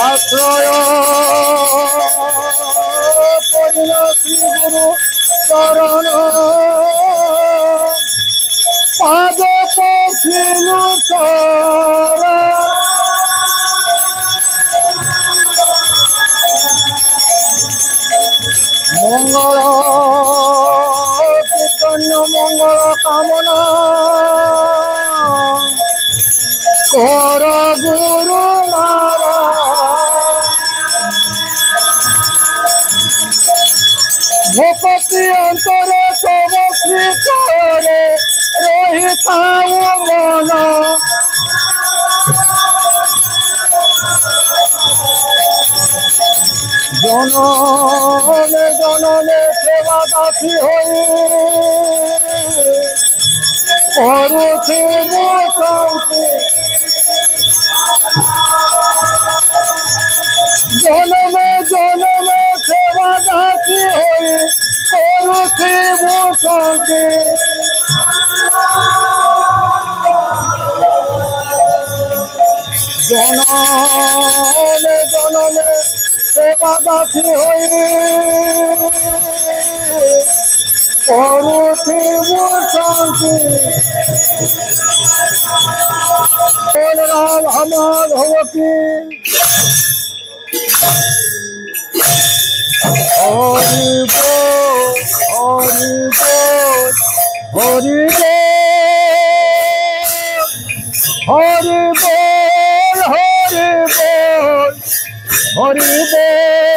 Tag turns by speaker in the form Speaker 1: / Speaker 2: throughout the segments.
Speaker 1: আশ্রয় করিল শ্রী গুরু চরণ পাদ পথিল মঙ্গল চৈতন্য মঙ্গল কামনা কর গুরু ভূপতি অন্তরে তব শ্রী করে রহিতাও মন জননে জননে সেবা দাসী হই করুছি মোশান্তি জনমে জনমে সেবা দাসী হই করুছি মোশান্তি জননে জননে সেবা দাসী হই করুছি মোশান্তি রাম আমার ভগবতী হরি বল হরি বল হরি বল হরি বল হরি বল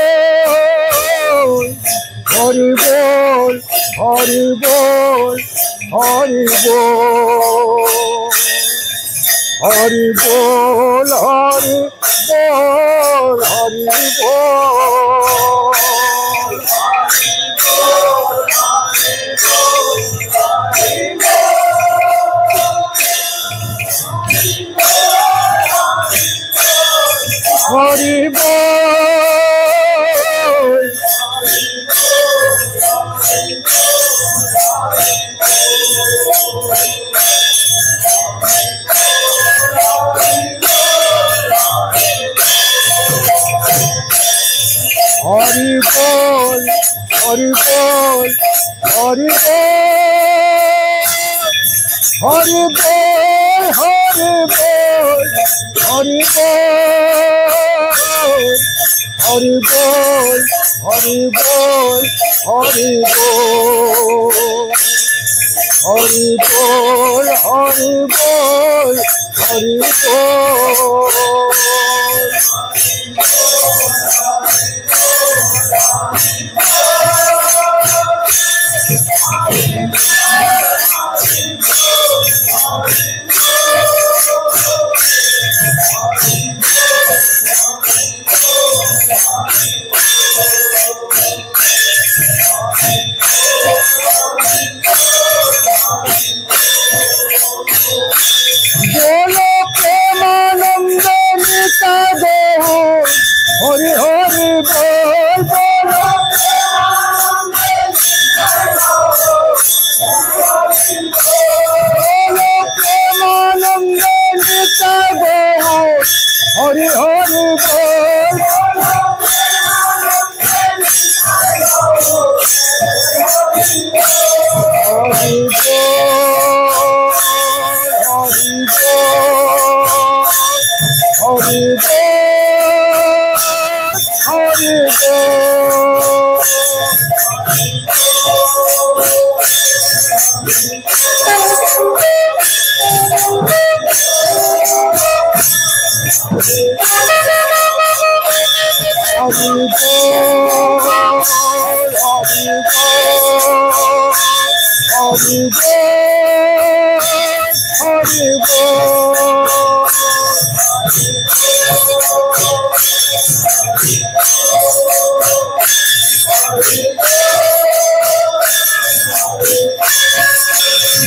Speaker 1: হরি বল হরি বল হরি বল হরি বল হরি বল হরি বল হরি বল হরি বল হরি বল হরি বল হরি বল হরি বল হরি বল হরি बोलो प्रेमानंद निता देह हरि हरि बोल बोलो प्रेमानंद निता देह हरि हरि बोल हरि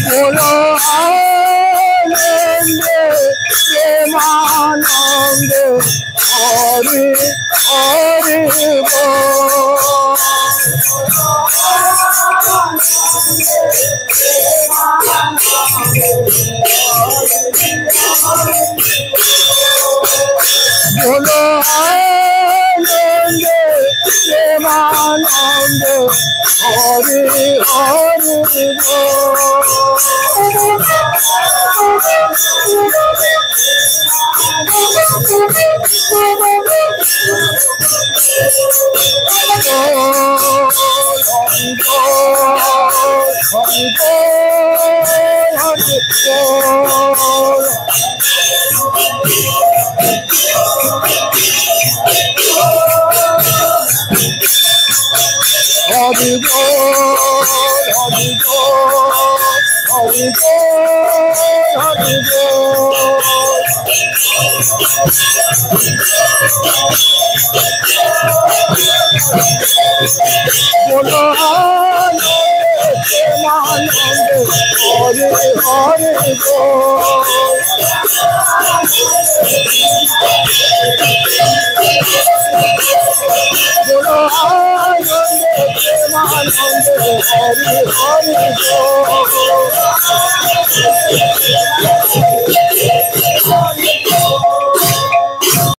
Speaker 1: बोलो आनंद प्रेमानंद हरि हरि बोलो आनंद प्रेमानंद हरि हरि बोलो हरे हरे बोलो आनंद हरे हरे